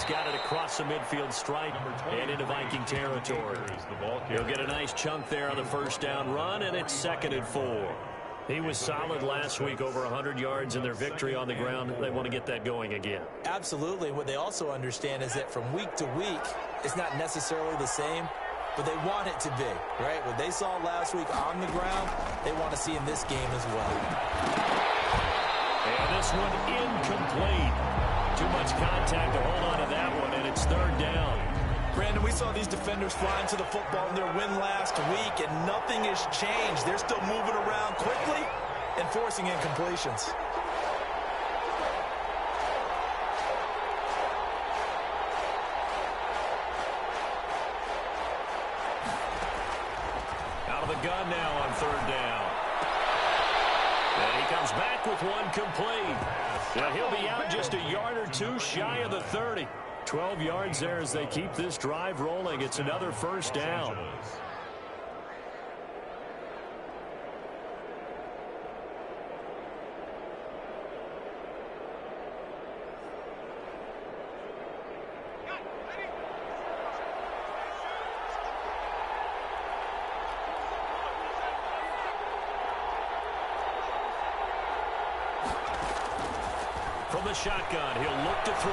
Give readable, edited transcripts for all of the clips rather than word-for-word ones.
he's got it across the midfield stripe and into Viking territory. He'll get a nice chunk there on the first down run, and it's 2nd and 4. He was solid last week, over 100 yards in their victory on the ground. They want to get that going again. Absolutely. What they also understand is that from week to week, it's not necessarily the same, but they want it to be, right? What they saw last week on the ground, they want to see in this game as well. And this one incomplete. Too much contact to hold on to that one, and it's 3rd down. Brandon, we saw these defenders flying to the football in their win last week, and nothing has changed. They're still moving around quickly and forcing incompletions. Out of the gun now on 3rd down. And he comes back with one complete. Well, he'll be out just a yard or two shy of the 30. 12 yards there as they keep this drive rolling. It's another 1st down. From the shotgun, he'll look to throw.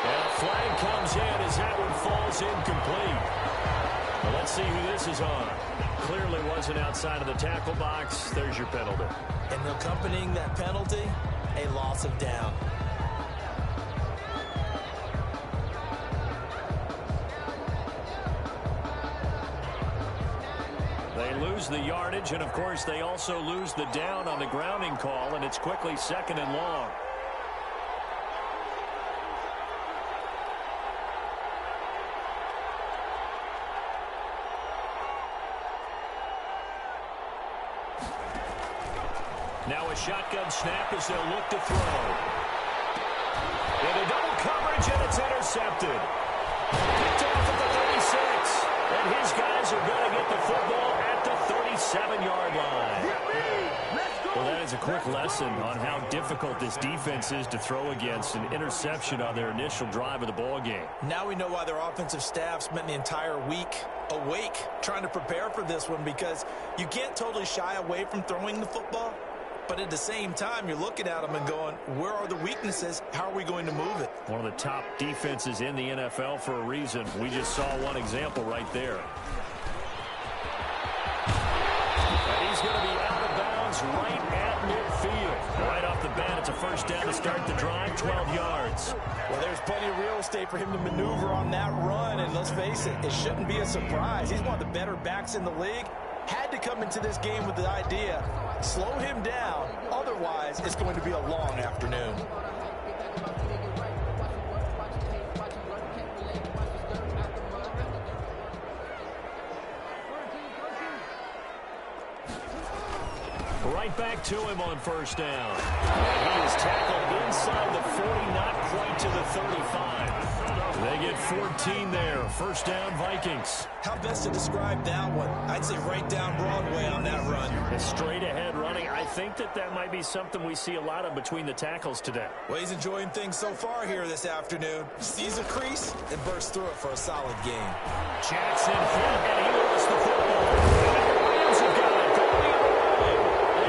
And a flag comes in as that one falls incomplete. Well, let's see who this is on. Clearly wasn't outside of the tackle box. There's your penalty. And accompanying that penalty, a loss of down. They lose the yardage, and, of course, they also lose the down on the grounding call, and it's quickly 2nd and long. Now a shotgun snap as they'll look to throw. Into double coverage, and it's intercepted. Picked off at the 36. And his guys are going to get the football at the 37-yard line. Well, that is a quick lesson on how difficult this defense is to throw against. An interception on their initial drive of the ball game. Now we know why their offensive staff spent the entire week awake trying to prepare for this one, because you can't totally shy away from throwing the football. But at the same time, you're looking at them and going, where are the weaknesses? How are we going to move it? One of the top defenses in the NFL for a reason. We just saw one example right there. And he's going to be out of bounds right at midfield. Right off the bat, it's a 1st down to start the drive, 12 yards. Well, there's plenty of real estate for him to maneuver on that run. And let's face it, it shouldn't be a surprise. He's one of the better backs in the league. Had to come into this game with the idea, slow him down, otherwise it's going to be a long afternoon. Right back to him on 1st down. And he is tackled inside the 40, not quite to the 35. They get 14 there. 1st down, Vikings. How best to describe that one? I'd say right down Broadway on that run. A straight ahead running. I think that might be something we see a lot of between the tackles today. Well, he's enjoying things so far here this afternoon. Sees a crease and bursts through it for a solid game. Jackson hit, and he lost the football. And the Rams have got it going away.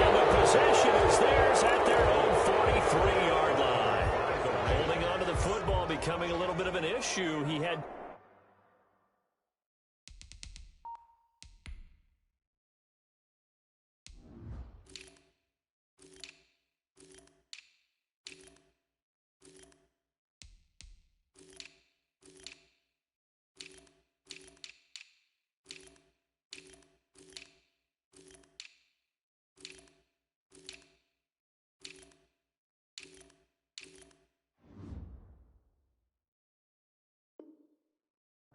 And the possession is theirs at their own 43-yard line. Holding on to the football becoming a little bit of an issue. He had...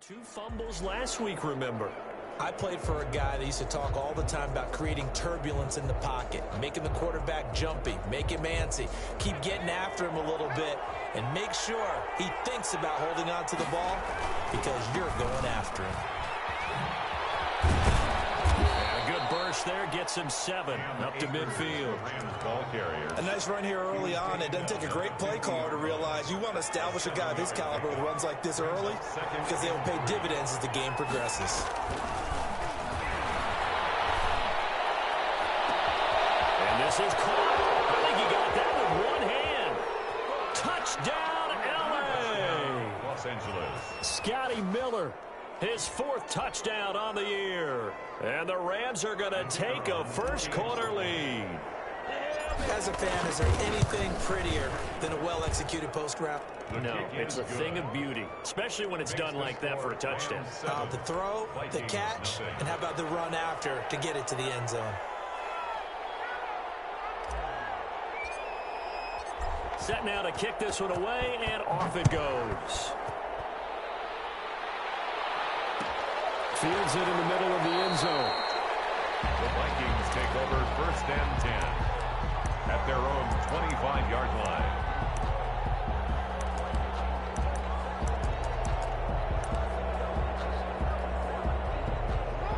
Two fumbles last week, remember. I played for a guy that used to talk all the time about creating turbulence in the pocket, making the quarterback jumpy, make him antsy, keep getting after him a little bit, and make sure he thinks about holding on to the ball because you're going after him. And a good burst push there gets him 7 up to midfield. A nice run here early on. It doesn't take a great play caller to realize you want to establish a guy of his caliber with runs like this early because they will pay dividends as the game progresses. And this is caught. I think he got that with one hand. Touchdown, LA. Los Angeles. Scotty Miller, his 4th touchdown on the year. And the Rams are going to take a first-quarter lead. As a fan, is there anything prettier than a well-executed post route? No, it's a thing of beauty, especially when it's done like that for a touchdown. The throw, the catch, and how about the run after to get it to the end zone? Set now to kick this one away, and off it goes. Fields it in the middle of the end zone. The Vikings take over 1st and 10 at their own 25-yard line.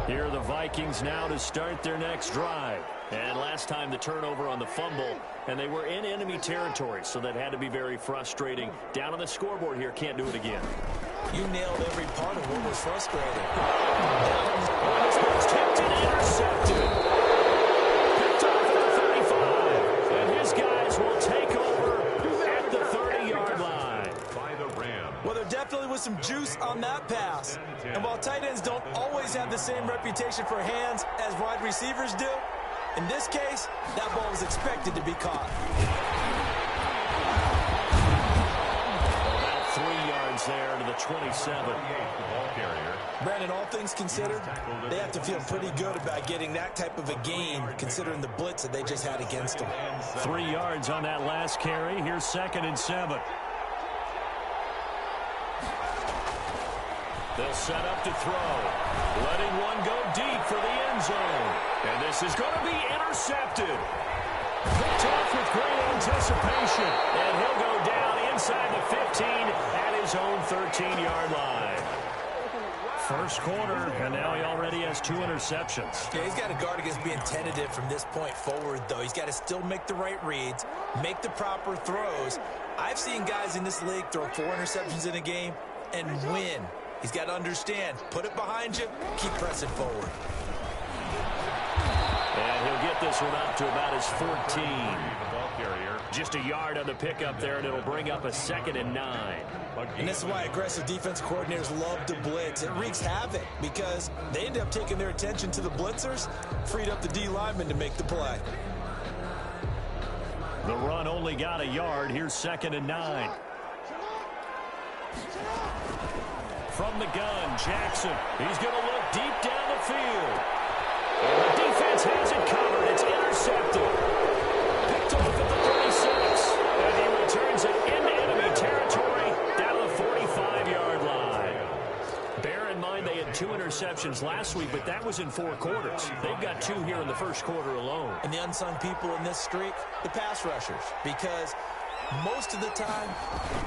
Here are the Vikings now to start their next drive. And last time the turnover on the fumble, and they were in enemy territory, so that had to be very frustrating. Down on the scoreboard here, can't do it again. You nailed every part of what was frustrating. This one's tipped and intercepted. Picked off at the 35. And his guys will take over at the 30-yard line. By the Rams. Well, there definitely was some juice on that pass. And while tight ends don't always have the same reputation for hands as wide receivers do, in this case, that ball was expected to be caught. About 3 yards there to the 27. Brandon, all things considered, they have to feel pretty good about getting that type of a gain, considering the blitz that they just had against them. 3 yards on that last carry. Here's 2nd and 7. They'll set up to throw. Letting one go deep for the end zone. And this is going to be intercepted. Picked off with great anticipation. And he'll go down inside the 15 at his own 13-yard line. First quarter, and now he already has 2 interceptions. Yeah, he's got to guard against being tentative from this point forward, though. He's got to still make the right reads, make the proper throws. I've seen guys in this league throw 4 interceptions in a game and win. He's got to understand, put it behind you, keep pressing forward. And he'll get this one up to about his 14. Just a yard on the pickup there, and it'll bring up a 2nd and 9. And this is why aggressive defense coordinators love to blitz. It wreaks havoc because they end up taking their attention to the blitzers, freed up the D lineman to make the play. The run only got a yard. Here's 2nd and 9. From the gun, Jackson. He's going to look deep down the field. And the defense has it covered. It's intercepted. Picked off at the 36. And he returns it into enemy territory down the 45-yard line. Bear in mind they had 2 interceptions last week, but that was in 4 quarters. They've got 2 here in the first quarter alone. And the unsung people in this streak, the pass rushers, because most of the time,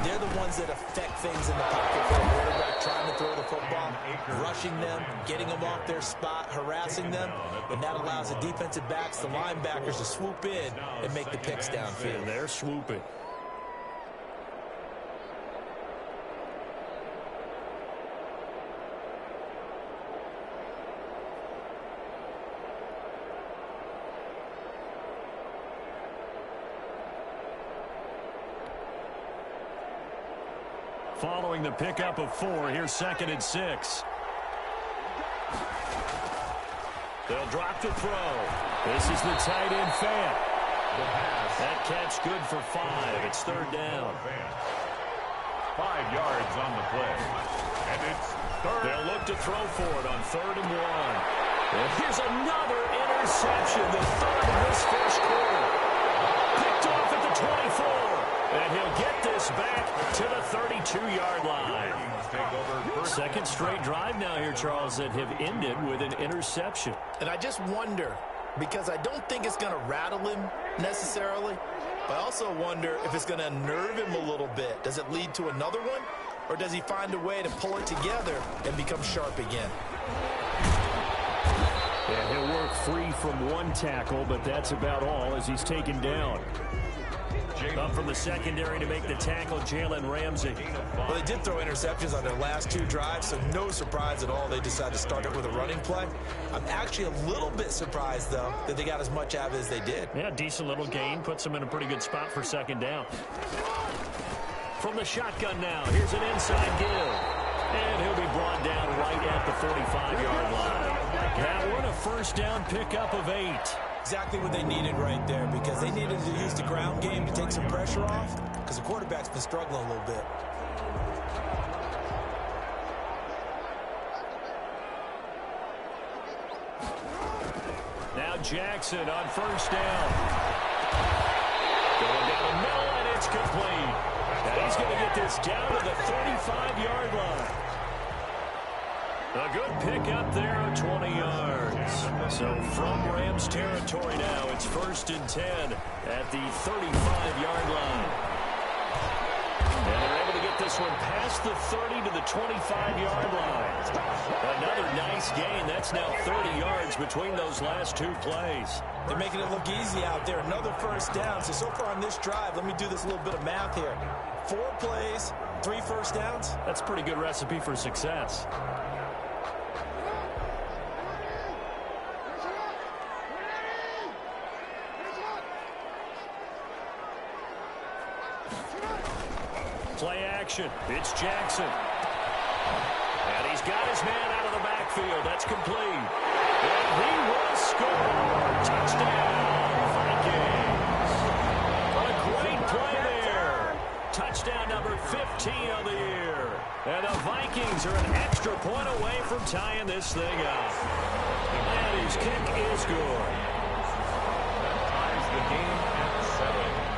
they're the ones that affect things in the pocket for a quarterback, trying to throw the football, rushing them, getting them off their spot, harassing them, and that allows the defensive backs, the linebackers, to swoop in and make the picks downfield. And they're swooping. Following the pickup of 4, here's 2nd and 6. They'll drop to throw. This is the tight end Fant. That catch good for 5. It's 3rd down. 5 yards on the play. And it's 3rd. They'll look to throw for it on 3rd and 1. And here's another interception, the 3rd of this first quarter. Picked off at the 24. And he'll get this back to the 32-yard line. 2nd straight drive now here, Charles, that have ended with an interception. And I just wonder, because I don't think it's going to rattle him necessarily, but I also wonder if it's going to unnerve him a little bit. Does it lead to another one, or does he find a way to pull it together and become sharp again? And he'll work free from one tackle, but that's about all as he's taken down. Up from the secondary to make the tackle, Jalen Ramsey. Well, they did throw interceptions on their last 2 drives, so no surprise at all they decided to start it with a running play. I'm actually a little bit surprised, though, that they got as much out of it as they did. Yeah, decent little gain. Puts them in a pretty good spot for second down. From the shotgun now, here's an inside give. And he'll be brought down right at the 45-yard line. That one a first down pickup of 8. Exactly what they needed right there, because they needed to use the ground game to take some pressure off, because the quarterback's been struggling a little bit. Now Jackson on first down. Going down the middle, and it's complete. And he's going to get this down to the 35-yard line. A good pick up there of 20 yards. So from Rams territory now, it's 1st and 10 at the 35-yard line. And they're able to get this one past the 30 to the 25-yard line. Another nice gain. That's now 30 yards between those last 2 plays. They're making it look easy out there. Another first down. So far on this drive, let me do this little bit of math here. 4 plays, 3 first downs. That's a pretty good recipe for success. Play action. It's Jackson. And he's got his man out of the backfield. That's complete. And he will score. Touchdown, Vikings. What a great play there. Touchdown number 15 of the year. And the Vikings are an extra point away from tying this thing up. And his kick is good. That ties the game at 7.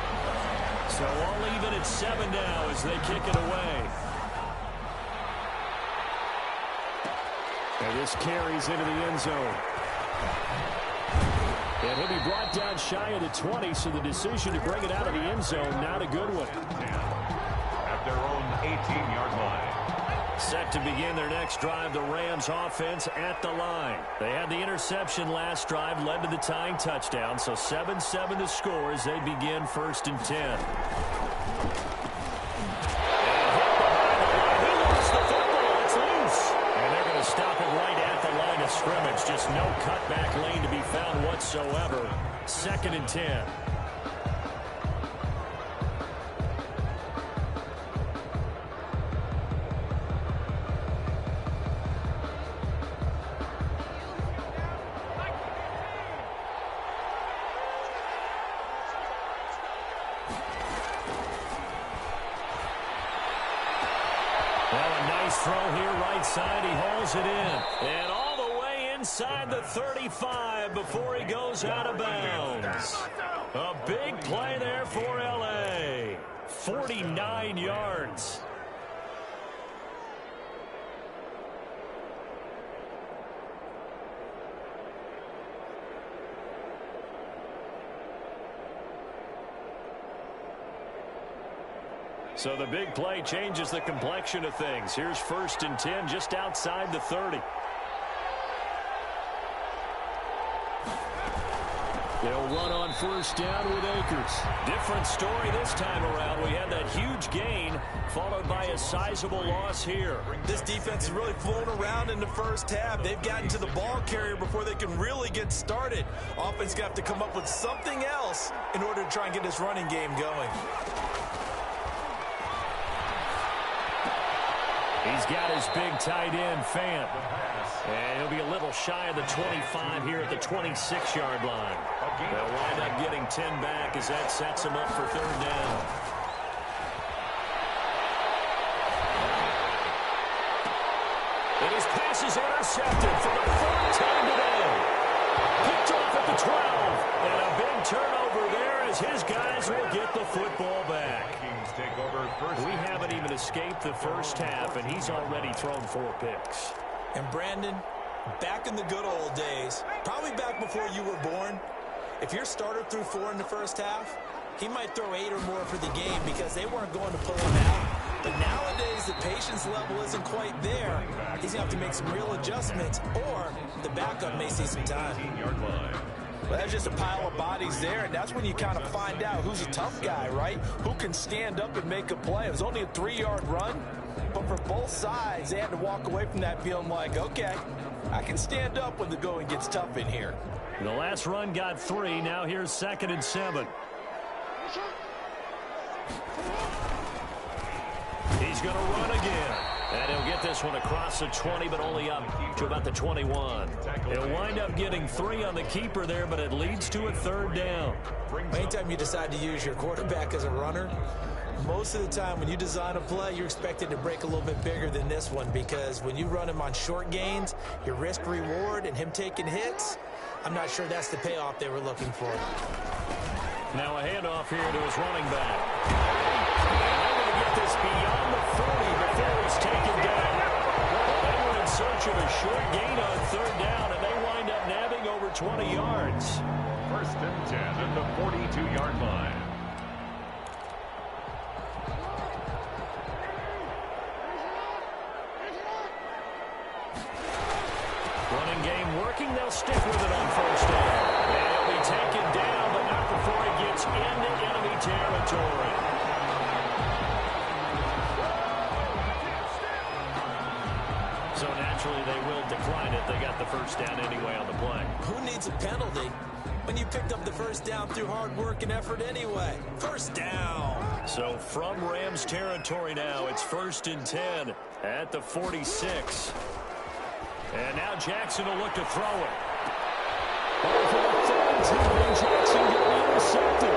So all even at 7 now as they kick it away. And this carries into the end zone. And he'll be brought down shy of the 20, so the decision to bring it out of the end zone, not a good one. At their own 18-yard line. Set to begin their next drive, the Rams offense at the line. They had the interception last drive, led to the tying touchdown, so 7-7 to score as they begin 1st and 10. He lost the football. It's loose. And they're going to stop it right at the line of scrimmage. Just no cutback lane to be found whatsoever. 2nd and 10. Throw here right side. He hauls it in. And all the way inside the 35 before he goes out of bounds. A big play there for L.A. 49 yards. So the big play changes the complexion of things. Here's 1st and 10 just outside the 30. They'll run on 1st down with Akers. Different story this time around. We had that huge gain followed by a sizable loss here. This defense is really flown around in the first half. They've gotten to the ball carrier before they can really get started. Offense going to have to come up with something else in order to try and get this running game going. He's got his big tight end, Fant. And he'll be a little shy of the 25 here at the 26-yard line. They'll wind up getting 10 back as that sets him up for 3rd down. And his pass is intercepted for the 4th time today. Picked off at the 12. And a big turnover there as his guys will get the football back. Take over first. We haven't even escaped the first half, and he's already thrown 4 picks. And Brandon, back in the good old days, probably back before you were born, if your starter threw 4 in the first half, he might throw 8 or more for the game because they weren't going to pull him out. But nowadays, the patience level isn't quite there, he's going to have to make some real adjustments, or the backup may see some time. Well, there's just a pile of bodies there, and that's when you kind of find out who's a tough guy, right? Who can stand up and make a play. It was only a 3-yard run, but for both sides, they had to walk away from that feeling like, okay, I can stand up when the going gets tough in here. The last run got 3. Now here's 2nd and 7. He's going to run again. And he'll get this one across the 20, but only up to about the 21. He'll wind up getting 3 on the keeper there, but it leads to a 3rd down. Anytime you decide to use your quarterback as a runner, most of the time when you design a play, you're expected to break a little bit bigger than this one, because when you run him on short gains, your risk-reward and him taking hits, I'm not sure that's the payoff they were looking for. Now a handoff here to his running back. And they're going to get this beyond the 40 before he's taken down. Well, they were in search of a short gain on 3rd down, and they wind up nabbing over 20 yards. 1st and 10 at the 42-yard line. Running game working. They'll stick with it on 1st down. And he'll be taken down, but not before he gets into enemy territory. So naturally they will decline it. They got the 1st down anyway on the play. Who needs a penalty when you picked up the 1st down through hard work and effort anyway? 1st down. So from Rams territory now, it's 1st and 10 at the 46. And now Jackson will look to throw it. Over the 13, Jackson will be intercepted.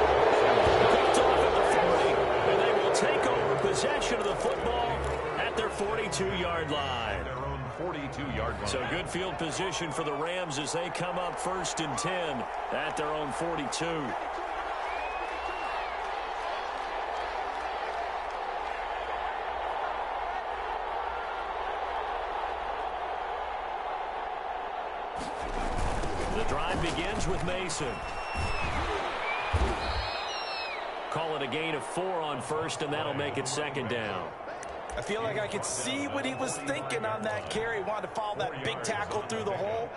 Picked off at the 40, and they will take over possession of the football at their 42-yard line. Their own 42-yard line. So good field position for the Rams as they come up 1st and 10 at their own 42. The drive begins with Mason. Call it a gain of 4 on 1st, and that'll make it 2nd down. I feel like I could see what he was thinking on that carry. Wanted to follow that big tackle through the hole.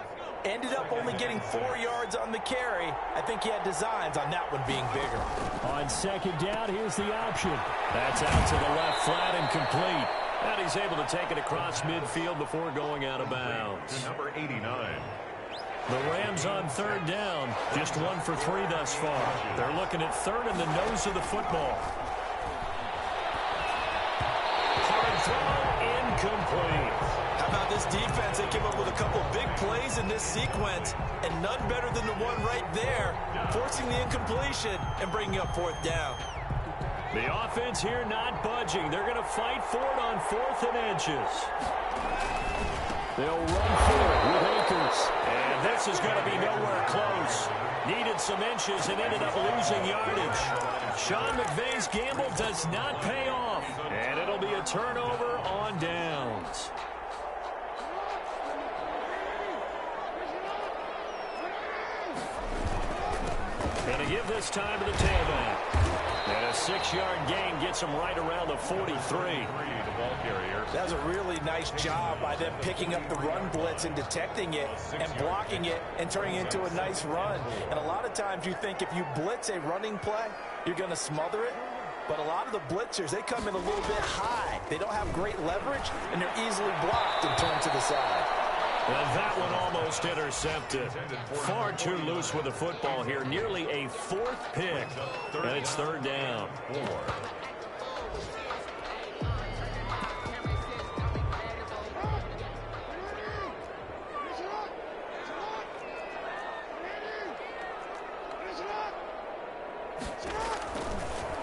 Ended up only getting 4 yards on the carry. I think he had designs on that one being bigger. On 2nd down, here's the option. That's out to the left, flat and complete. And he's able to take it across midfield before going out of bounds. Number 89. The Rams on 3rd down, just 1 for 3 thus far. They're looking at 3rd in the nose of the football. Hard throw, incomplete. How about this defense? They came up with a couple of big plays in this sequence, and none better than the one right there, forcing the incompletion and bringing up 4th down. The offense here not budging. They're going to fight for it on 4th and inches. They'll run for it with Akers. And this is going to be nowhere close. Needed some inches and ended up losing yardage. Sean McVay's gamble does not pay off. And it'll be a turnover on downs. Going to give this time to the tailback. And a 6-yard gain gets him right around the 43. That was a really nice job by them picking up the run blitz and detecting it and blocking it and turning it into a nice run. And a lot of times you think if you blitz a running play, you're going to smother it. But a lot of the blitzers, they come in a little bit high. They don't have great leverage, and they're easily blocked and turned to the side. And that one almost intercepted. Far too loose with the football here. Nearly a 4th pick. And it's 3rd down.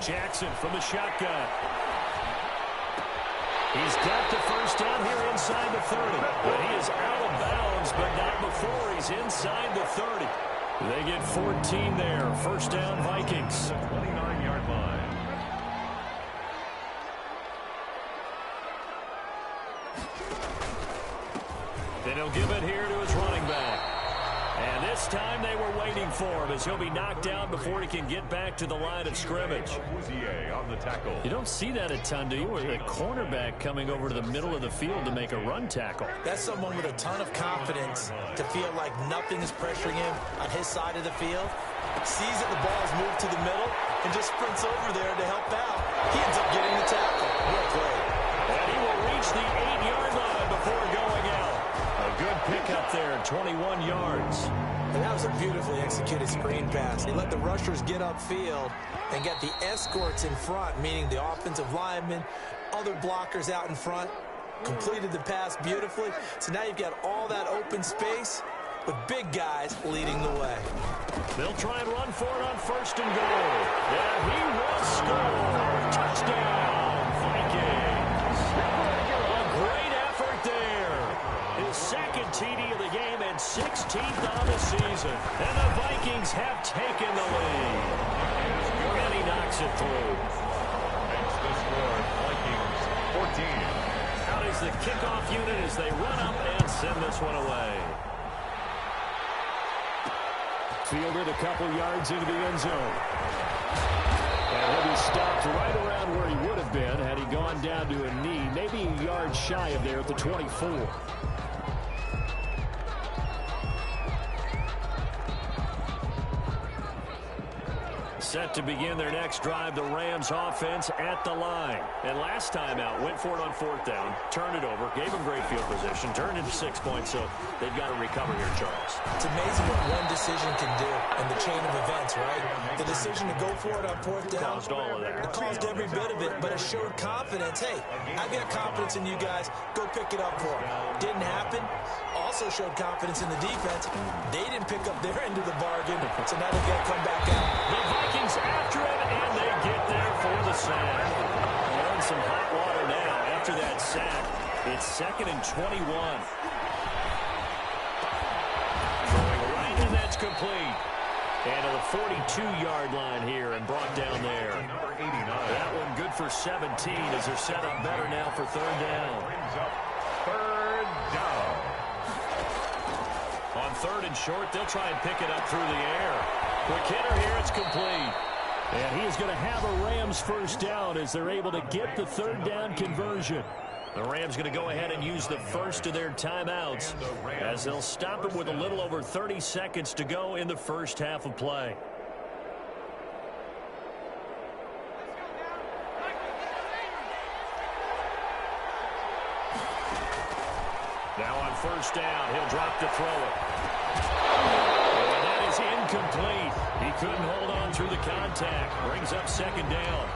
Jackson from the shotgun. He's got the 1st down here inside the 30. But he is out of bounds, but not before he's inside the 30. They get 14 there. 1st down, Vikings. 29-yard line. Then he'll give it here to his running back. And this time they were waiting for him as he'll be knocked down before he can get back to the line of scrimmage. On the tackle. You don't see that a ton, do you? With a cornerback coming over to the middle of the field to make a run tackle. That's someone with a ton of confidence to feel like nothing is pressuring him on his side of the field. Sees that the ball's moved to the middle and just sprints over there to help out. He ends up getting the tackle. What a play. And he will reach the 8-yard line before going out. A good pickup there, 21 yards. And that was a beautifully executed screen pass. He let the rushers get upfield and get the escorts in front, meaning the offensive linemen, other blockers out in front, completed the pass beautifully. So now you've got all that open space with big guys leading the way. They'll try and run for it on 1st and goal. And he will score. Touchdown, Vikings. A great effort there. His second TD of the game and 16th on the season. And the Vikings have taken the lead. And he knocks it through. Makes the score, Vikings 14. Out is the kickoff unit as they run up and send this one away. Fielded a couple yards into the end zone. And he'll be stopped right around where he would have been had he gone down to a knee, maybe a yard shy of there at the 24. Set to begin their next drive, the Rams offense at the line. And last time out, went for it on 4th down, turned it over, gave them great field position, turned into 6 points, so they've got to recover here, Charles. It's amazing what one decision can do in the chain of events, right? The decision to go for it on 4th down. Caused all of that. It caused every bit of it, but it showed confidence. Hey, I've got confidence in you guys. Go pick it up for them. Didn't happen. Also showed confidence in the defense. They didn't pick up their end of the bargain, so now they've got to come back out. The Vikings after him, and they get there for the sack. They're in some hot water now after that sack. It's 2nd and 21. Throwing right, and that's complete. And to the 42-yard line here and brought down there. Number 89. That one good for 17 as they're set up better now for 3rd down. Brings up 3rd down. On 3rd and short, they'll try and pick it up through the air. Quick hitter here, it's complete. And he is going to have a Rams 1st down as they're able to get the 3rd down conversion. The Rams going to go ahead and use the first of their timeouts as they'll stop him with a little over 30 seconds to go in the first half of play. Now on 1st down, he'll drop to throw it. And that is incomplete. He couldn't hold on through the contact. Brings up 2nd down.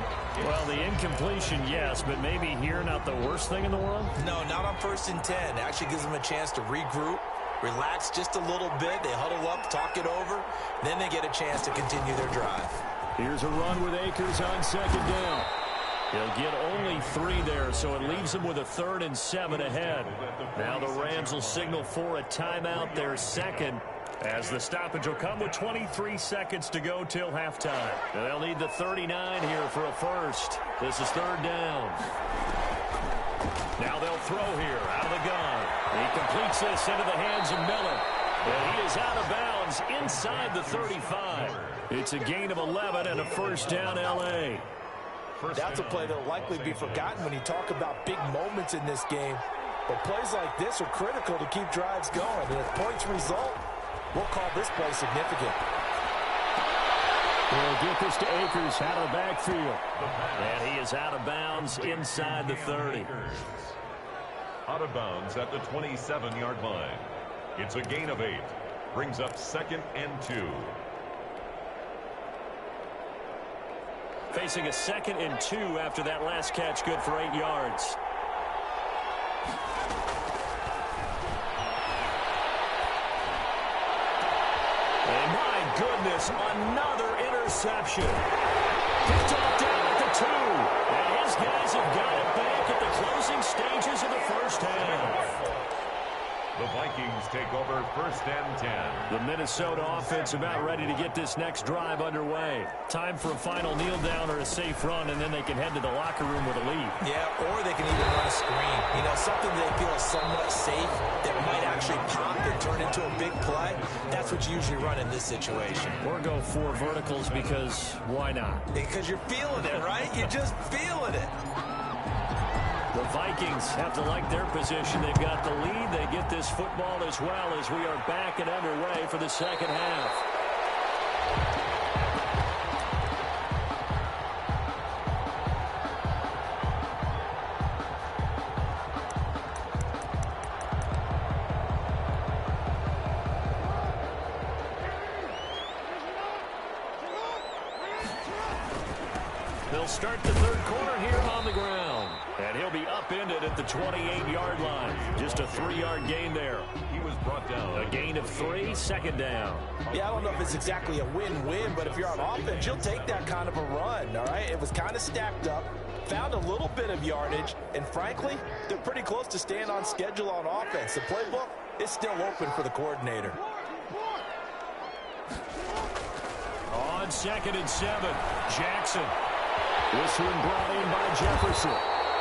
Well, the incompletion, yes, but maybe here not the worst thing in the world? No, not on 1st and 10. It actually gives them a chance to regroup, relax just a little bit. They huddle up, talk it over. Then they get a chance to continue their drive. Here's a run with Akers on 2nd down. He'll get only 3 there, so it leaves him with a 3rd and 7 ahead. Now the Rams will signal for a timeout, their 2nd, as the stoppage will come with 23 seconds to go till halftime. They'll need the 39 here for a first. This is 3rd down. Now they'll throw here out of the gun. He completes this into the hands of Miller. And he is out of bounds inside the 35. It's a gain of 11 and a 1st down, L.A. That's a play that will likely be forgotten when you talk about big moments in this game. But plays like this are critical to keep drives going. And if points result, we'll call this play significant. We'll get this to Akers out of the backfield. And he is out of bounds inside the 30. Out of bounds at the 27-yard line. It's a gain of 8. Brings up 2nd and 2. Facing a 2nd and 2 after that last catch, good for 8 yards. And my goodness, another interception. Picked off down at the 2. And his guys have got it back at the closing stages of the first half. The Vikings take over 1st and 10. The Minnesota offense about ready to get this next drive underway. Time for a final kneel down or a safe run, and then they can head to the locker room with a lead. Yeah, or they can even run a screen. You know, something they feel is somewhat safe that might actually pop and turn into a big play. That's what you usually run in this situation. Or go 4 verticals because why not? Because you're feeling it, right? You're just feeling it. The Vikings have to like their position. They've got the lead. They get this football as well as we are back and underway for the second half. They'll start the third quarter here on the ground. And he'll be upended at the 28-yard line. Just a 3-yard gain there. He was brought down. A gain of 3, second down. Yeah, I don't know if it's exactly a win-win, but if you're on offense, you'll take that kind of a run, all right? It was kind of stacked up, found a little bit of yardage, and frankly, they're pretty close to staying on schedule on offense. The playbook is still open for the coordinator. On 2nd and 7, Jackson. This one brought in by Jefferson.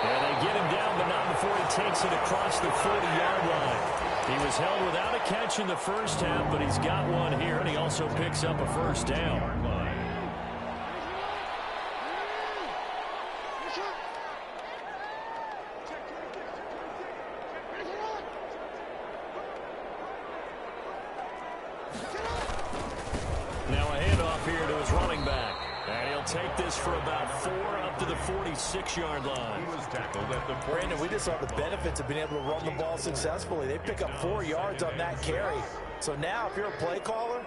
And they get him down, but not before he takes it across the 40-yard line. He was held without a catch in the first half, but he's got one here, and he also picks up a first down. Now a handoff here to his running back. And he'll take this for about 4 up to the 46-yard line. He was tackled at the Brandon, we just saw the benefits of being able to run the ball successfully. They pick up 4 yards on that carry. So now if you're a play caller,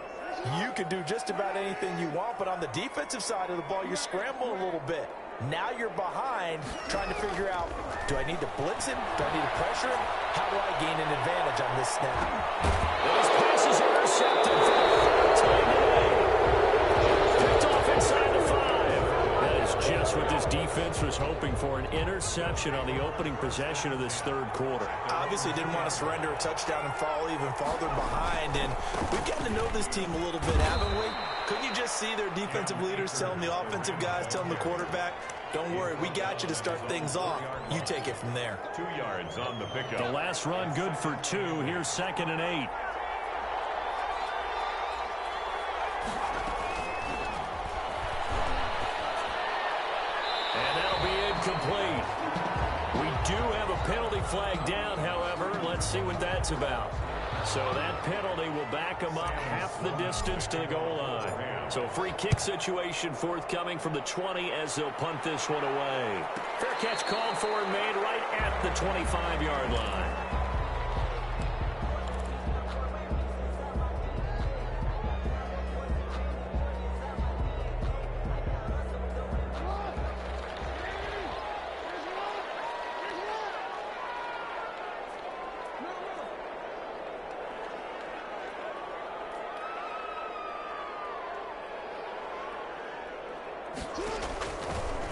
you can do just about anything you want. But on the defensive side of the ball, you're scrambling a little bit. Now you're behind trying to figure out, do I need to blitz him? Do I need to pressure him? How do I gain an advantage on this snap? Those passes are intercepted for the third time today. Picked off inside the 5. That is just what this defense was hoping for, an interception on the opening possession of this third quarter. Obviously didn't want to surrender a touchdown and fall even farther behind. And we've gotten to know this team a little bit, haven't we? Couldn't you just see their defensive leaders telling the offensive guys, telling the quarterback, don't worry, we got you to start things off. You take it from there. 2 yards on the pickup. The last run good for 2. Here's 2nd and 8. And that'll be incomplete. We do have a penalty flag down, however. Let's see what that's about. So that penalty will back them up half the distance to the goal line. So a free kick situation forthcoming from the 20 as they'll punt this one away. Fair catch called for and made right at the 25-yard line.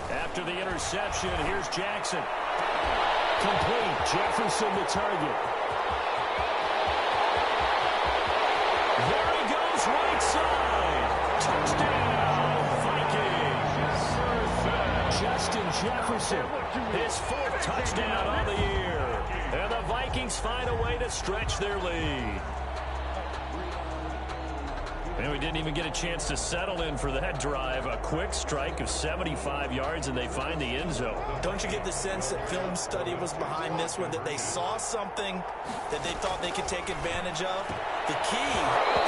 After the interception, here's Jackson. Complete. Jefferson the target. There he goes, right side. Touchdown, Vikings. Justin Jefferson, his 4th touchdown on the year. And the Vikings find a way to stretch their lead. And we didn't even get a chance to settle in for that drive. A quick strike of 75 yards, and they find the end zone. Don't you get the sense that film study was behind this one, that they saw something that they thought they could take advantage of? The key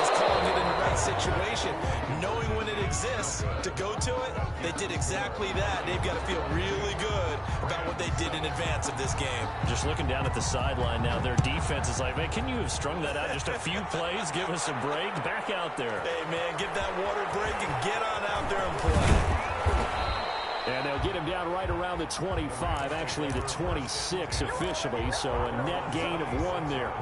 is calling it in the right situation, knowing when it exists to go to it. They did exactly that. They've got to feel really good about what they did in advance of this game. Just looking down at the sideline now, their defense is like, man, can you have strung that out just a few plays? Give us a break. Back out there. Hey, man, get that water break and get on out there and play. And they'll get him down right around the 25, actually the 26 officially, so a net gain of 1 there.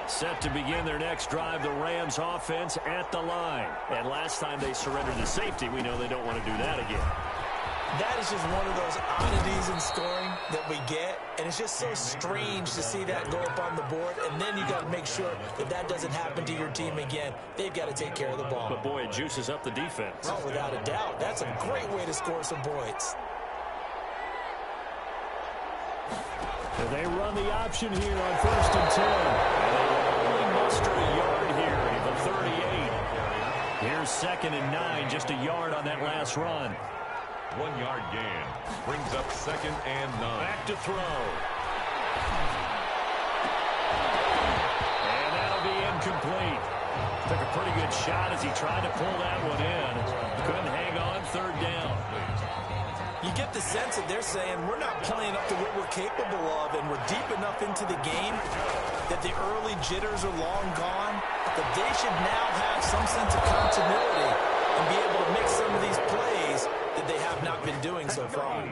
Set to begin their next drive, the Rams offense at the line. And last time they surrendered to safety, we know they don't want to do that again. That is just one of those oddities in scoring that we get, and it's just so strange to see that go up on the board, and then you got to make sure that that doesn't happen to your team again. They've got to take care of the ball. But, boy, it juices up the defense. Oh, without a doubt. That's a great way to score some points. And they run the option here on 1st and 10. And they will only muster a yard here at the 38. Here's 2nd and 9, just a yard on that last run. 1 yard gain brings up 2nd and 9. Back to throw. And that'll be incomplete. Took a pretty good shot as he tried to pull that one in. Couldn't hang on, 3rd down. You get the sense that they're saying we're not playing up to what we're capable of, and we're deep enough into the game that the early jitters are long gone, that they should now have some sense of continuity and be able to make some of these plays that they have not been doing so far.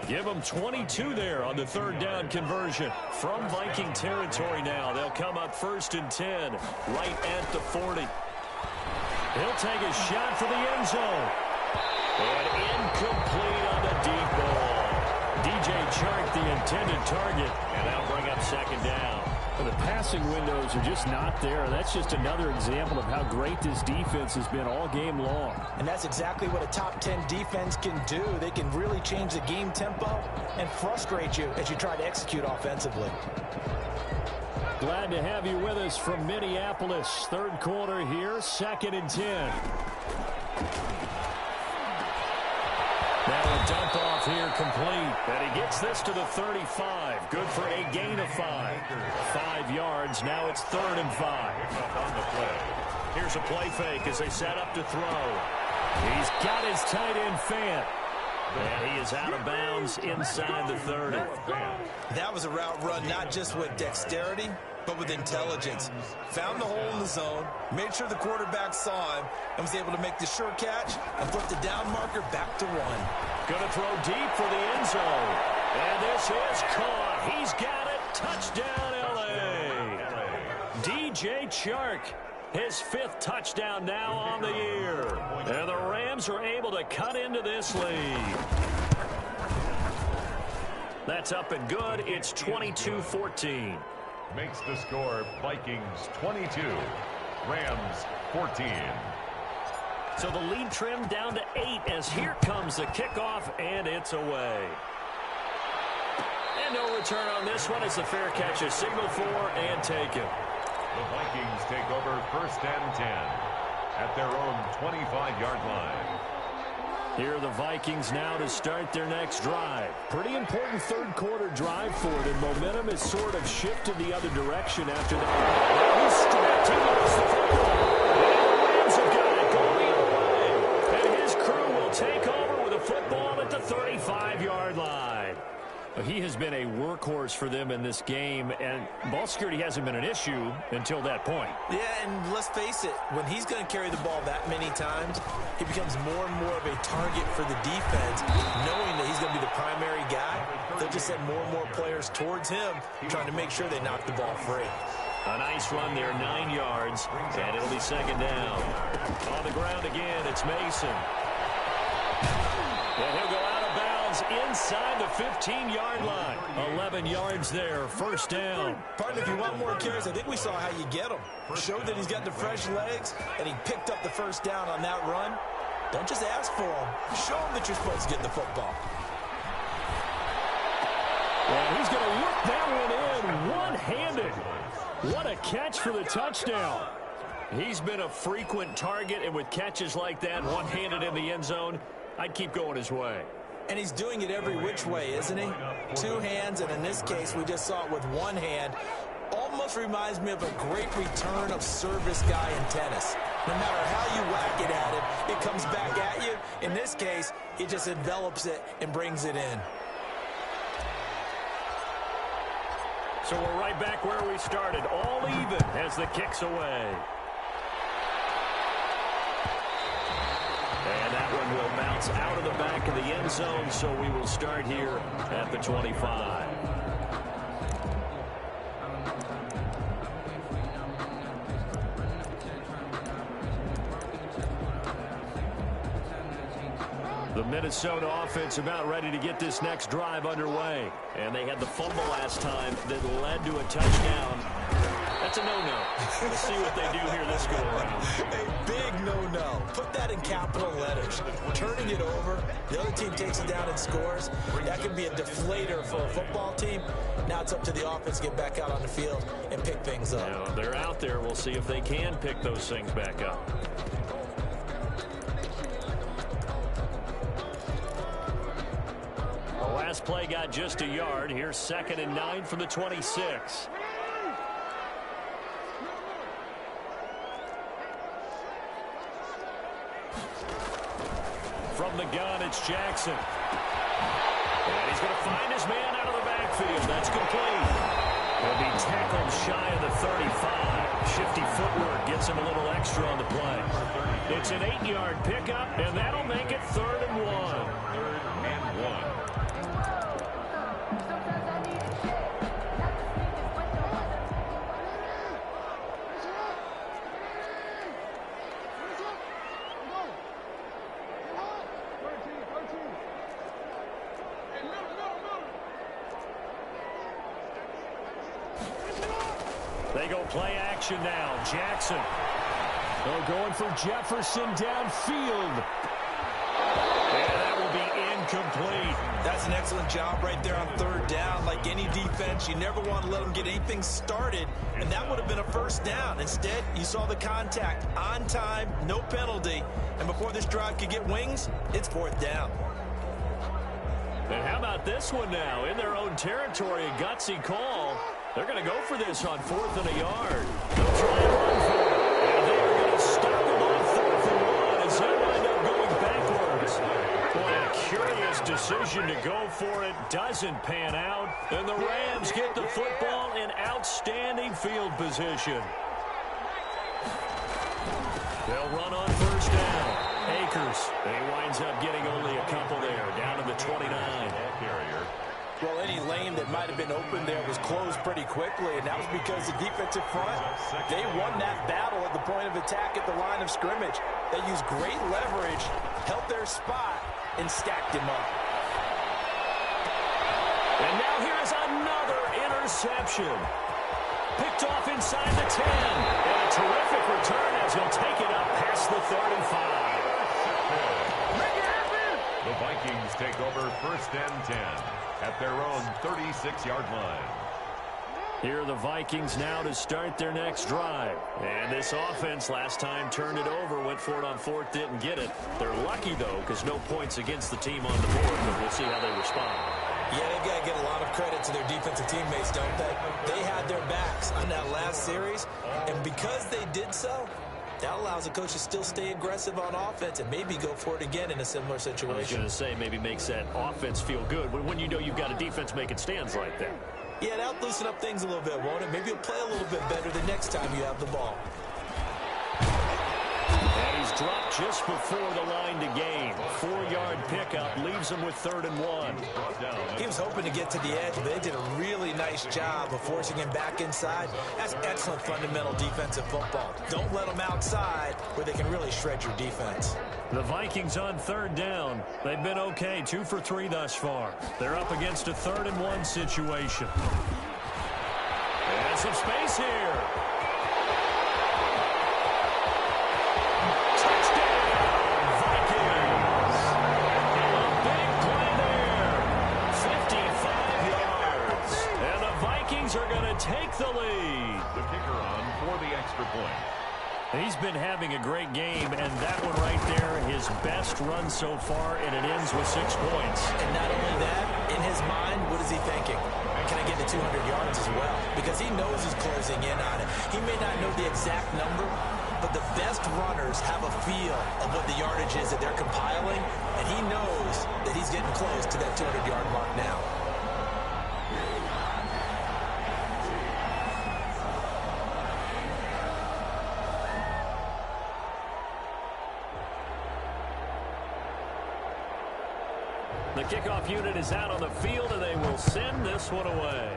Give them 22 there on the 3rd down conversion. From Viking territory now, they'll come up 1st and 10, right at the 40. He'll take a shot for the end zone. And incomplete on the deep ball. DJ Chark, the intended target, and that'll bring up 2nd down. Well, the passing windows are just not there. That's just another example of how great this defense has been all game long. And that's exactly what a top 10 defense can do. They can really change the game tempo and frustrate you as you try to execute offensively. Glad to have you with us from Minneapolis. 3rd quarter here, 2nd and 10. Now a dump off here complete. And he gets this to the 35. Good for a gain of 5. 5 yards. Now it's 3rd and 5. Here's a play fake as they set up to throw. He's got his tight end Fant. And he is out of bounds inside the 30. That was a route run not just with dexterity, but with intelligence. Found the hole in the zone, made sure the quarterback saw him, and was able to make the sure catch and flip the down marker back to 1. Going to throw deep for the end zone. And this is caught. He's got it. Touchdown, L.A. DJ Chark. His 5th touchdown now on the year. And the Rams are able to cut into this lead. That's up and good. It's 22-14. Makes the score Vikings 22, Rams 14. So the lead trimmed down to 8 as here comes the kickoff, and it's away. And no return on this one as the fair catch is signaled for and taken. The Vikings take over 1st and 10 at their own 25-yard line. Here are the Vikings now to start their next drive. Pretty important 3rd quarter drive for them. Momentum has sort of shifted the other direction after that. He's stripped. He lost the football. And the Rams have got it going away. And his crew will take over with a football at the 35-yard line. He has been a workhorse for them in this game, and ball security hasn't been an issue until that point. Yeah, and let's face it, when he's going to carry the ball that many times, he becomes more and more of a target for the defense, knowing that he's going to be the primary guy. They'll just send more and more players towards him, trying to make sure they knock the ball free. A nice run there, 9 yards, and it'll be 2nd down. On the ground again, it's Mason. And he'll go out of bounds inside the 15-yard line. 11 yards there, 1st down. Partner, if you want more carries, I think we saw how you get him. Showed that he's got the fresh legs, and he picked up the 1st down on that run. Don't just ask for him. Show him that you're supposed to get the football. And he's going to look that one in one-handed. What a catch for the touchdown. He's been a frequent target, and with catches like that, one-handed in the end zone, I'd keep going his way. And he's doing it every which way, isn't he? 2 hands, and in this case, we just saw it with 1 hand. Almost reminds me of a great return of service guy in tennis. No matter how you whack it at him, it comes back at you. In this case, it just envelops it and brings it in. So we're right back where we started, all even as the kick's away. And that one will bounce out of the back of the end zone, so we will start here at the 25. The Minnesota offense about ready to get this next drive underway. And they had the fumble last time that led to a touchdown. That's a no-no. We'll see what they do here this go-around. A big no-no. Put that in capital letters. Turning it over, the other team takes it down and scores. That can be a deflator for a football team. Now it's up to the offense to get back out on the field and pick things up. Now, they're out there. We'll see if they can pick those things back up. The last play got just a yard. Here's 2nd and 9 from the 26. From the gun, it's Jackson. And he's going to find his man out of the backfield. That's complete. He'll be tackled shy of the 35. Shifty footwork gets him a little extra on the play. It's an 8-yard pickup, and that'll make it 3rd and 1. 3rd and 1. They go play action now. Jackson. They're going for Jefferson downfield. And that will be incomplete. That's an excellent job right there on 3rd down. Like any defense, you never want to let them get anything started, and that would have been a 1st down. Instead, you saw the contact on time, no penalty, and before this drive could get wings, it's 4th down. And how about this one now? In their own territory, a gutsy call. They're going to go for this on 4th and a yard. They'll try and run for it. And they're going to stop them on 4th and 1 as they wind up going backwards. Boy, a curious decision to go for it. Doesn't pan out. And the Rams get the football in outstanding field position. They'll run on 1st down. Akers. And he winds up getting only a couple there, down to the 29. Well, any lane that might have been open there was closed pretty quickly, and that was because the defensive front, they won that battle at the point of attack at the line of scrimmage. They used great leverage, held their spot, and stacked him up. And now here is another interception. Picked off inside the 10. And a terrific return as he'll take it up past the 35. The Vikings take over 1st and 10 at their own 36-yard line. Here are the Vikings now to start their next drive. And this offense last time turned it over, went for it on 4th, didn't get it. They're lucky, though, because no points against the team on the board, but we'll see how they respond. Yeah, they've got to get a lot of credit to their defensive teammates, don't they? They had their backs on that last series, and because they did so, that allows the coach to still stay aggressive on offense and maybe go for it again in a similar situation. I was going to say, maybe makes that offense feel good when you know you've got a defense making stands like that. Yeah, that'll loosen up things a little bit, won't it? Maybe you'll play a little bit better the next time you have the ball. And he's dropped just before the line to gain. 4-yard pickup leaves him with 3rd and 1. He was hoping to get to the edge, but they did a really nice job of forcing him back inside. That's excellent fundamental defensive football. Don't let them outside where they can really shred your defense. The Vikings on 3rd down. They've been okay, 2 for 3 thus far. They're up against a 3rd and 1 situation. And some space here. Take the lead. The kicker on for the extra point. He's been having a great game, and that one right there, his best run so far, and it ends with 6 points. And not only that, in his mind, what is he thinking? Can I get to 200 yards as well? Because he knows he's closing in on it. He may not know the exact number, but the best runners have a feel of what the yardage is that they're compiling, and he knows that he's getting close to that 200-yard mark now. The kickoff unit is out on the field, and they will send this one away.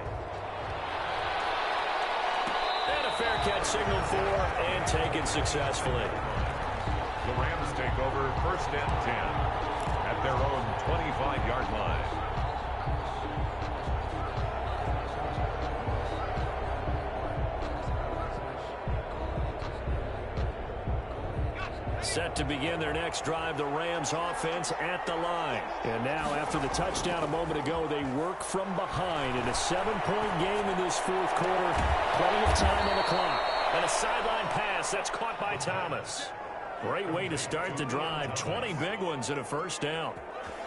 And a fair catch signaled for and taken successfully. The Rams take over 1st and 10 at their Set to begin their next drive, the Rams offense at the line. And now, after the touchdown a moment ago, they work from behind in a 7-point game in this fourth quarter. Plenty of time on the clock. And a sideline pass that's caught by Thomas. Great way to start the drive. 20 big ones and a first down.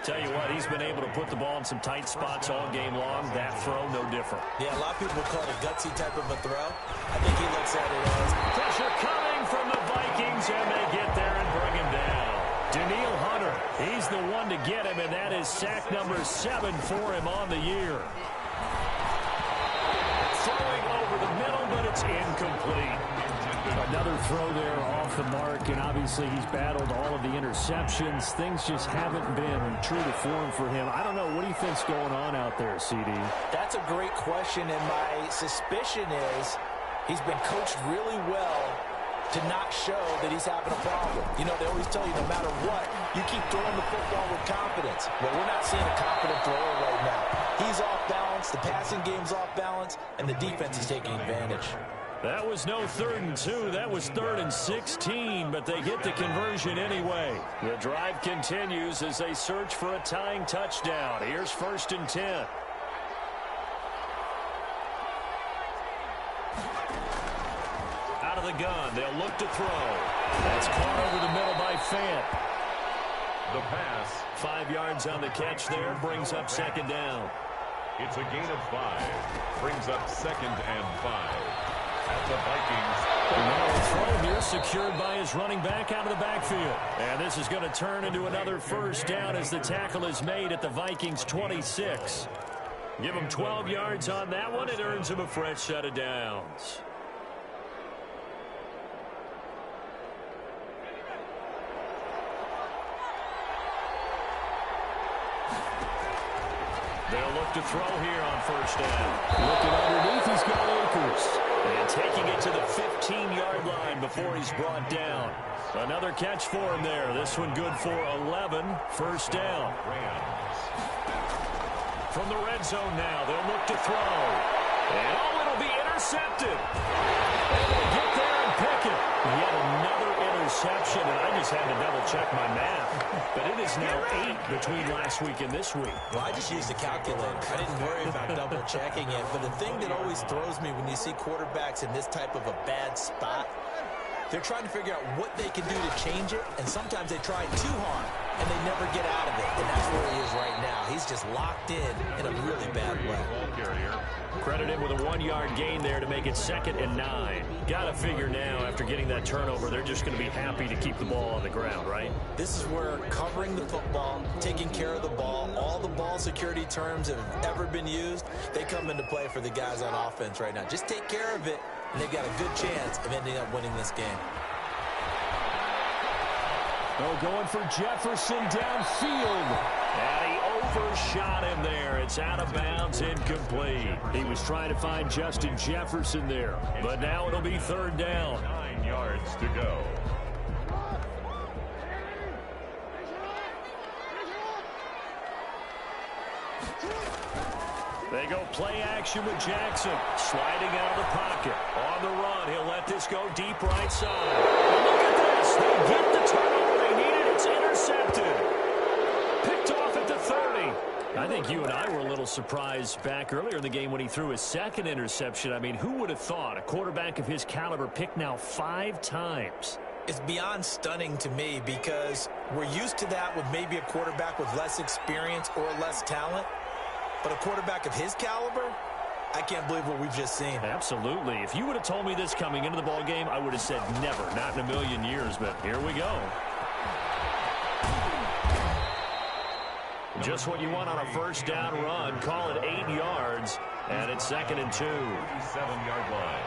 Tell you what, he's been able to put the ball in some tight spots all game long. That throw, no different. Yeah, a lot of people call it a gutsy type of a throw. I think he looks at it as pressure coming from the Vikings, and they get there and bring him down. Daniil Hunter, he's the one to get him, and that is sack number 7 for him on the year. Throwing over the middle, but it's incomplete. Another throw there off the mark, and obviously he's battled all of the interceptions. Things just haven't been true to form for him. I don't know. What do you think's going on out there, CD? That's a great question, and my suspicion is he's been coached really well to not show that he's having a problem. You know, they always tell you no matter what, you keep throwing the football with confidence. Well, we're not seeing a confident thrower right now. He's off balance, the passing game's off balance, and the defense is taking advantage. That was no 3rd and 2. That was 3rd and 16, but they get the conversion anyway. The drive continues as they search for a tying touchdown. Here's 1st and 10. Out of the gun, they'll look to throw. That's caught over the middle by Fant. The pass. 5 yards on the catch there, brings up 2nd down. It's a gain of 5. Brings up 2nd and 5. At the Vikings. Another throw here secured by his running back out of the backfield. And this is going to turn into another first down as the tackle is made at the Vikings 26. Give him 12 yards on that one. It earns him a fresh set of downs. They'll look to throw here on 1st down. Looking underneath, he's got Akers. And taking it to the 15-yard line before he's brought down. Another catch for him there. This one good for 11. 1st down. From the red zone now, they'll look to throw. And it'll be intercepted. And they'll get there and pick it. Yet another interception, and I just had to double-check my math. But it is now 8 between last week and this week. Well, I just used a calculator. I didn't worry about double-checking it. But the thing that always throws me when you see quarterbacks in this type of a bad spot, they're trying to figure out what they can do to change it, and sometimes they try too hard, and they never get out of it. And that's where he is right now. He's just locked in a really bad way. Credit him with a 1-yard gain there to make it 2nd and 9. Got to figure now, after getting that turnover, they're just going to be happy to keep the ball on the ground, right? This is where covering the football, taking care of the ball, all the ball security terms that have ever been used, they come into play for the guys on offense right now. Just take care of it, and they've got a good chance of ending up winning this game. Oh, going for Jefferson downfield. And he overshot him there. It's out of bounds, incomplete. He was trying to find Justin Jefferson there. But now it'll be 3rd down. 9 yards to go. They go play action with Jackson. Sliding out of the pocket. On the run, he'll let this go deep right side. And look at this. They get the turnover they needed. It's intercepted. Picked off at the 30. I think you and I were a little surprised back earlier in the game when he threw his 2nd interception. I mean, who would have thought a quarterback of his caliber picked now 5 times? It's beyond stunning to me because we're used to that with maybe a quarterback with less experience or less talent. But a quarterback of his caliber, I can't believe what we've just seen. Absolutely. If you would have told me this coming into the ball game, I would have said never, not in a million years. But here we go. Just what you want on a 1st down run. Call it 8 yards, and it's 2nd and 2. 37-yard line.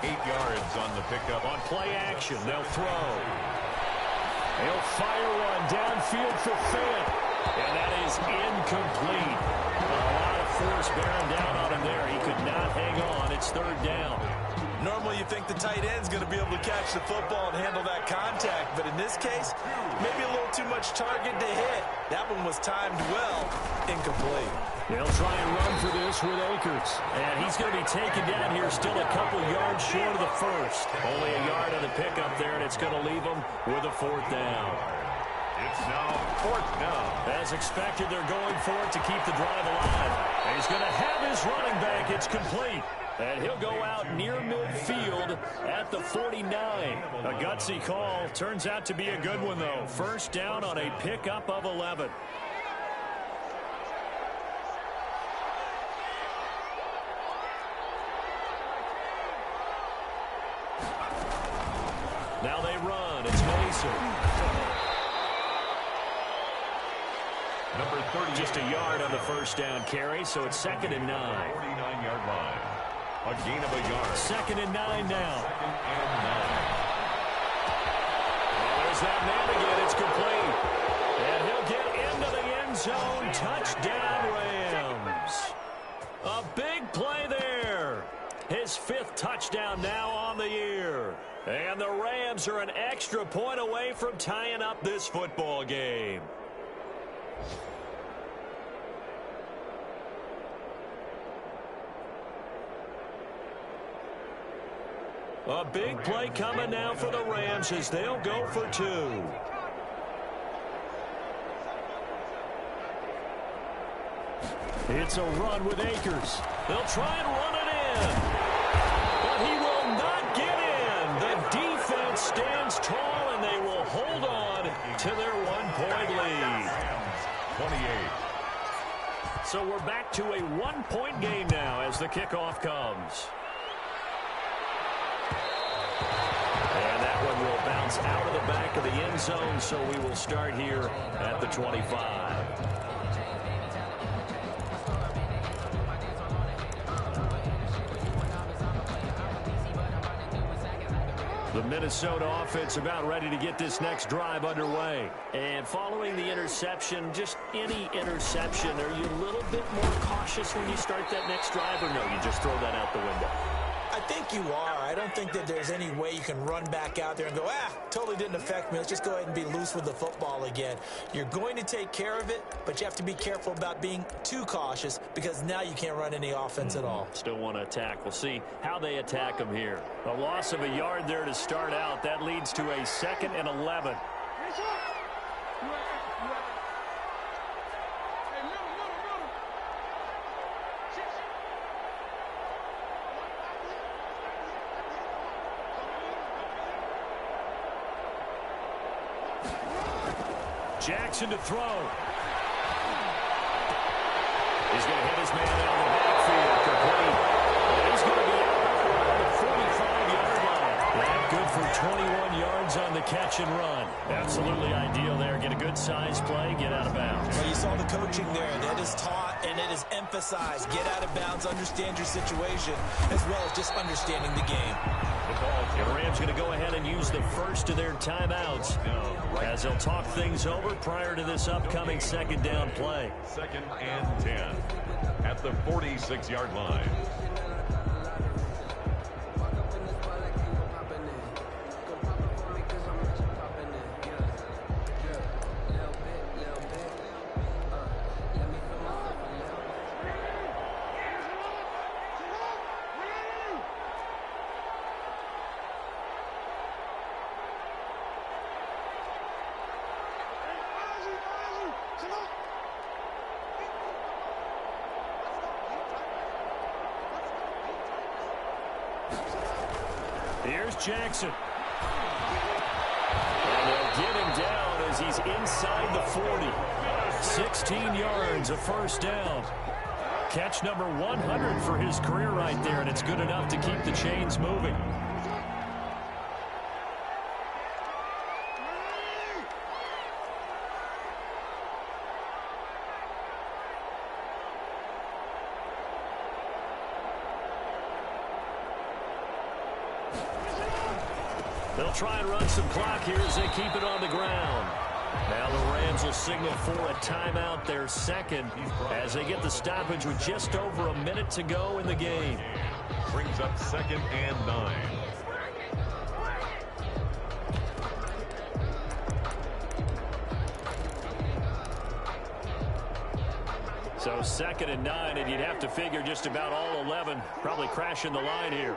8 yards on the pickup. On play action, they'll throw. They'll fire one downfield for Fant, and that is incomplete. A lot of force bearing down on him there. He could not hang on. It's 3rd down. Normally you think the tight end's going to be able to catch the football and handle that contact, but in this case, maybe a little too much target to hit. That one was timed well, incomplete. They'll try and run for this with Akers. And he's going to be taken down here, still a couple yards short of the first. Only a yard on the pickup there, and it's going to leave him with a 4th down. It's now 4th down. As expected, they're going for it to keep the drive alive. And he's going to have his running back. It's complete. And he'll go out near midfield at the 49. A gutsy call. Turns out to be a good one, though. 1st down on a pickup of 11. Now they run. It's Mason. Number 30. Just a yard on the 1st down carry, so it's 2nd and 9. 49-yard line. A gain of a yard. 2nd and 9 now. 2nd and 9. Well, there's that man again. It's complete. And he'll get into the end zone. Touchdown, Rams. A big play there. His 5th touchdown now on the year. And the Rams are an extra point away from tying up this football game. A big play coming now for the Rams as they'll go for 2. It's a run with Akers. They'll try and run it in. But he will not get in. The defense stands tall, and they will hold on to their 1-point lead. 28. So we're back to a 1-point game now as the kickoff comes. And that one will bounce out of the back of the end zone, so we will start here at the 25. The Minnesota offense about ready to get this next drive underway. And following the interception, just any interception, are you a little bit more cautious when you start that next drive, or no, you just throw that out the window? I think you are. I don't think that there's any way you can run back out there and go, totally didn't affect me. Let's just go ahead and be loose with the football again. You're going to take care of it, but you have to be careful about being too cautious because now you can't run any offense at all. Still want to attack. We'll see how they attack them here. A loss of a yard there to start out. That leads to a 2nd and 11. Jackson to throw. He's going to hit his man out of the backfield. Complete. And he's going to be out around the 45-yard line. That good for 21 yards on the catch and run. Absolutely ideal there. Get a good size play, get out of bounds. Well, you saw the coaching there. That is taught and it is emphasized. Get out of bounds, understand your situation, as well as just understanding the game. The Rams going to go ahead and use the first of their timeouts as they'll talk things over prior to this upcoming 2nd down play. 2nd and 10 at the 46-yard line. Here's Jackson. And they'll get him down as he's inside the 40. 16 yards, a 1st down. Catch number 100 for his career right there, and it's good enough to keep the chains moving. They'll try and run some clock here as they keep it on the ground. Now the Rams will signal for a timeout, their 2nd, as they get the stoppage with just over a minute to go in the game. Brings up 2nd and 9. So 2nd and 9, and you'd have to figure just about all 11 probably crashing the line here.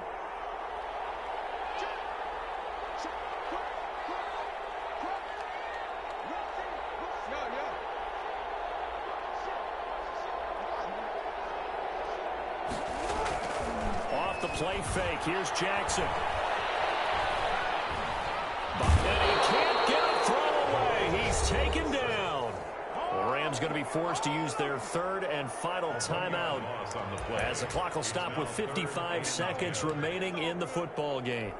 Off the play fake, here's Jackson. And he can't get a throw away. He's taken down. The Rams going to be forced to use their 3rd and final timeout as the clock will stop with 55 seconds remaining in the football game.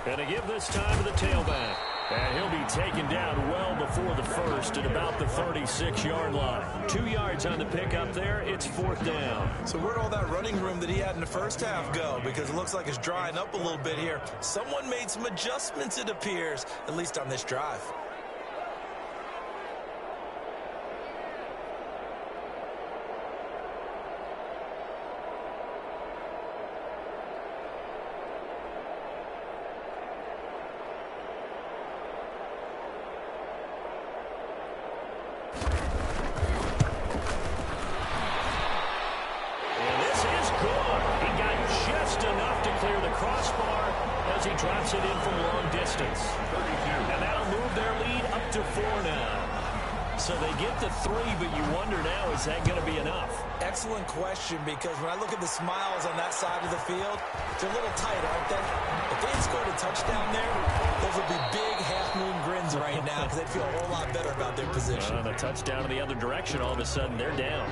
Going to give this time to the tailback. And he'll be taken down well before the first at about the 36-yard line. 2 yards on the pickup there. It's 4th down. So where'd all that running room that he had in the first half go? Because it looks like it's drying up a little bit here. Someone made some adjustments, it appears, at least on this drive. Drops it in from long distance. And that'll move their lead up to 4 now. So they get the 3, but you wonder now, is that going to be enough? Excellent question, because when I look at the smiles on that side of the field, they're a little tight, aren't they? If they had scored a touchdown there, those would be big half-moon grins right now because they'd feel a whole lot better about their position. On a touchdown in the other direction, all of a sudden they're down.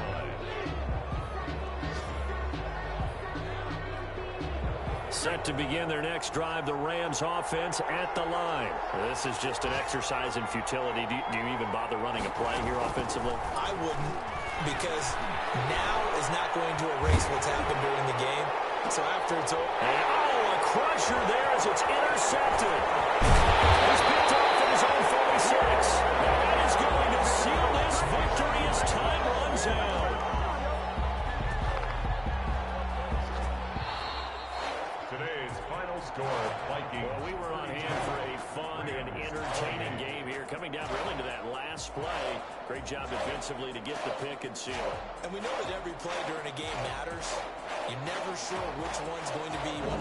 Set to begin their next drive, the Rams offense at the line. This is just an exercise in futility. Do you even bother running a play here offensively? I wouldn't, because now is not going to erase what's happened during the game. So after it's over. Oh, a crusher there as it's intercepted. He's picked off at his own 46. And that is going to seal this victory as time runs out. Well, we were on hand for a fun and entertaining game here. Coming down really to that last play. Great job defensively to get the pick and seal it. And we know that every play during a game matters. You're never sure which one's going to be one of